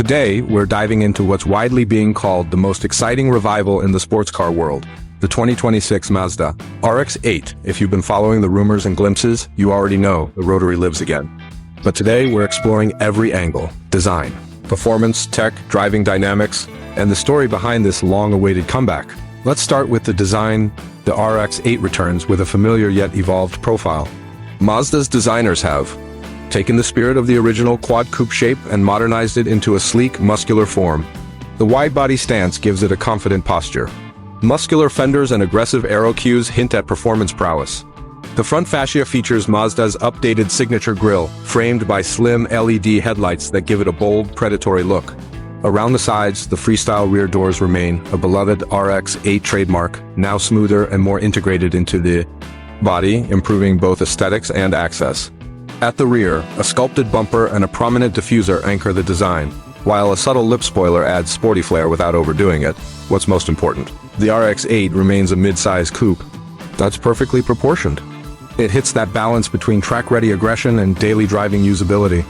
Today, we're diving into what's widely being called the most exciting revival in the sports car world, the 2026 Mazda RX-8. If you've been following the rumors and glimpses, you already know the rotary lives again. But today, we're exploring every angle: design, performance, tech, driving dynamics, and the story behind this long-awaited comeback. Let's start with the design. The RX-8 returns with a familiar yet evolved profile. Mazda's designers have taken the spirit of the original quad coupe shape and modernized it into a sleek, muscular form. The wide-body stance gives it a confident posture. Muscular fenders and aggressive aero cues hint at performance prowess. The front fascia features Mazda's updated signature grille, framed by slim LED headlights that give it a bold, predatory look. Around the sides, the freestyle rear doors remain, a beloved RX-8 trademark, now smoother and more integrated into the body, improving both aesthetics and access. At the rear, a sculpted bumper and a prominent diffuser anchor the design, while a subtle lip spoiler adds sporty flair without overdoing it. What's most important? The RX-8 remains a mid-size coupe that's perfectly proportioned. It hits that balance between track-ready aggression and daily driving usability.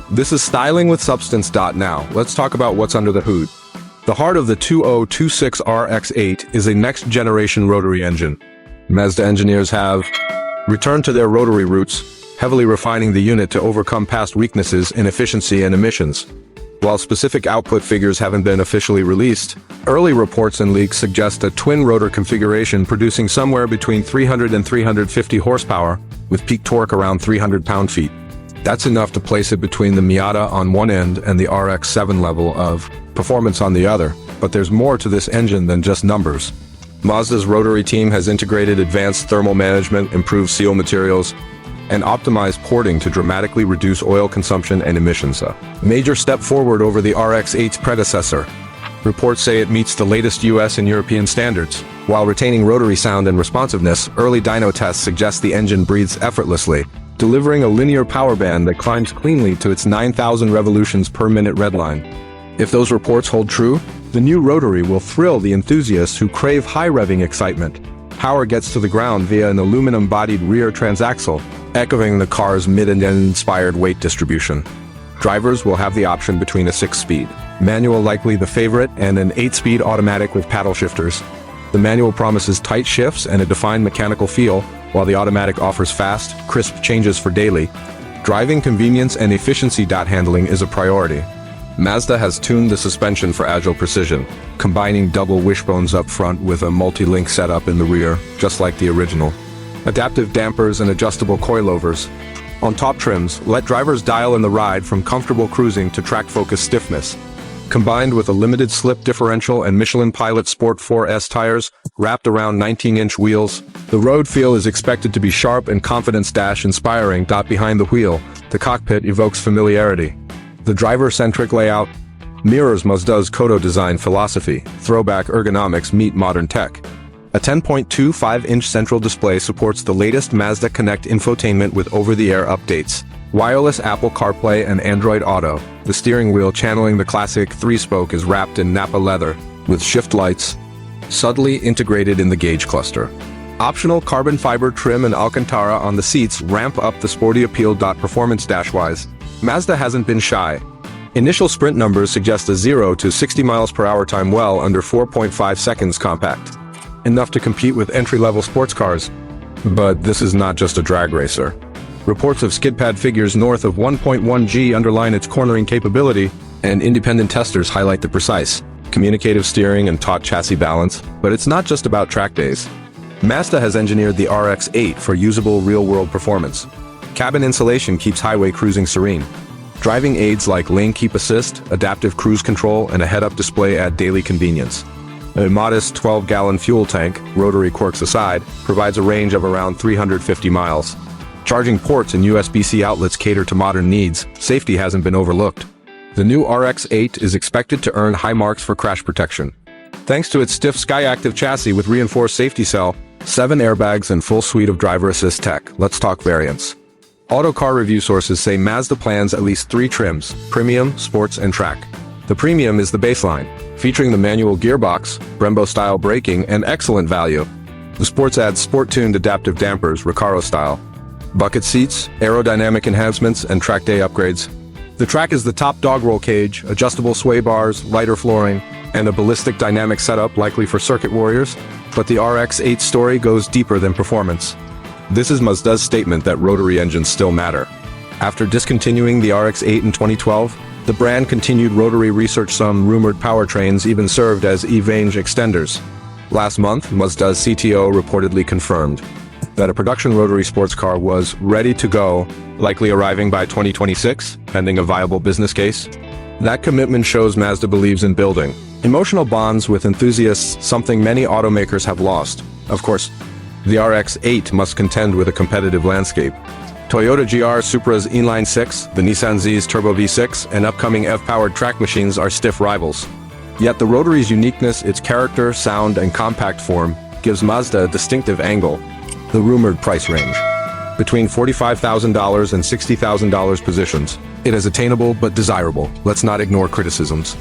This is styling with substance. Now, let's talk about what's under the hood. The heart of the 2026 RX-8 is a next-generation rotary engine. Mazda engineers have returned to their rotary roots, heavily refining the unit to overcome past weaknesses in efficiency and emissions. While specific output figures haven't been officially released, early reports and leaks suggest a twin-rotor configuration producing somewhere between 300 and 350 horsepower, with peak torque around 300 pound-feet. That's enough to place it between the Miata on one end and the RX-7 level of performance on the other, but there's more to this engine than just numbers. Mazda's rotary team has integrated advanced thermal management, improved seal materials, and optimized porting to dramatically reduce oil consumption and emissions. A major step forward over the RX-8's predecessor. Reports say it meets the latest US and European standards. While retaining rotary sound and responsiveness, early dyno tests suggest the engine breathes effortlessly, delivering a linear power band that climbs cleanly to its 9,000 revolutions per minute redline. If those reports hold true, the new rotary will thrill the enthusiasts who crave high-revving excitement. Power gets to the ground via an aluminum-bodied rear transaxle, echoing the car's mid-and-end inspired weight distribution. Drivers will have the option between a 6-speed manual, likely the favorite, and an 8-speed automatic with paddle shifters. The manual promises tight shifts and a defined mechanical feel, while the automatic offers fast, crisp changes for daily driving convenience and efficiency. Handling is a priority. Mazda has tuned the suspension for agile precision, combining double wishbones up front with a multi-link setup in the rear, just like the original. Adaptive dampers and adjustable coilovers. On top trims, let drivers dial in the ride from comfortable cruising to track-focused stiffness. Combined with a limited slip differential and Michelin Pilot Sport 4S tires wrapped around 19-inch wheels, the road feel is expected to be sharp and confidence-inspiring. Behind the wheel, the cockpit evokes familiarity. The driver-centric layout mirrors Mazda's Kodo design philosophy. Throwback ergonomics meet modern tech. A 10.25-inch central display supports the latest Mazda Connect infotainment with over-the-air updates, wireless Apple CarPlay and Android Auto. The steering wheel, channeling the classic 3-spoke, is wrapped in Napa leather, with shift lights subtly integrated in the gauge cluster. Optional carbon fiber trim and Alcantara on the seats ramp up the sporty appeal. Performance dash-wise, Mazda hasn't been shy. Initial sprint numbers suggest a 0 to 60 miles per hour time well under 4.5 seconds, compact enough to compete with entry-level sports cars. But this is not just a drag racer. Reports of skid pad figures north of 1.1 G underline its cornering capability, and independent testers highlight the precise, communicative steering and taut chassis balance. But it's not just about track days. Mazda has engineered the RX-8 for usable real-world performance. Cabin insulation keeps highway cruising serene. Driving aids like lane keep assist, adaptive cruise control, and a head-up display add daily convenience. A modest 12-gallon fuel tank, rotary quirks aside, provides a range of around 350 miles. Charging ports and USB-C outlets cater to modern needs. Safety hasn't been overlooked. The new RX-8 is expected to earn high marks for crash protection. Thanks to its stiff Skyactiv chassis with reinforced safety cell, 7 airbags, and full suite of driver assist tech. Let's talk variants. Autocar review sources say Mazda plans at least 3 trims: Premium, Sports, and Track. The Premium is the baseline, featuring the manual gearbox, Brembo-style braking, and excellent value. The Sports adds sport-tuned adaptive dampers, Recaro style, bucket seats, aerodynamic enhancements, and track day upgrades. The track is the top dog roll cage, adjustable sway bars, lighter flooring, and a ballistic dynamic setup likely for circuit warriors, but the RX-8 story goes deeper than performance. This is Mazda's statement that rotary engines still matter. After discontinuing the RX-8 in 2012, the brand continued rotary research. Some rumored powertrains even served as E-range extenders. Last month, Mazda's CTO reportedly confirmed that a production rotary sports car was ready to go, likely arriving by 2026, pending a viable business case. That commitment shows Mazda believes in building emotional bonds with enthusiasts, something many automakers have lost. Of course, the RX-8 must contend with a competitive landscape. Toyota GR Supra's inline 6, the Nissan Z's Turbo V6, and upcoming EV-powered track machines are stiff rivals. Yet the rotary's uniqueness, its character, sound, and compact form, gives Mazda a distinctive angle. The rumored price range, between $45,000 and $60,000 positions. It is attainable but desirable. Let's not ignore criticisms.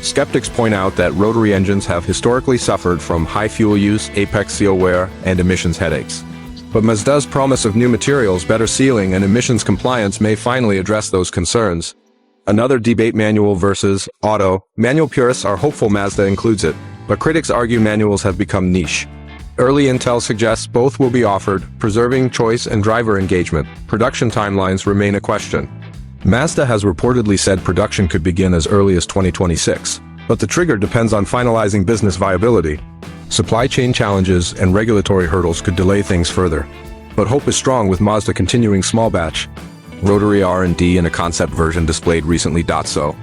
Skeptics point out that rotary engines have historically suffered from high fuel use, apex seal wear, and emissions headaches. But Mazda's promise of new materials, better sealing, and emissions compliance may finally address those concerns. Another debate: manual versus auto. Manual purists are hopeful Mazda includes it, but critics argue manuals have become niche. Early intel suggests both will be offered, preserving choice and driver engagement. Production timelines remain a question. Mazda has reportedly said production could begin as early as 2026, but the trigger depends on finalizing business viability. Supply chain challenges and regulatory hurdles could delay things further. But hope is strong with Mazda continuing small batch rotary R&D in a concept version displayed recently. So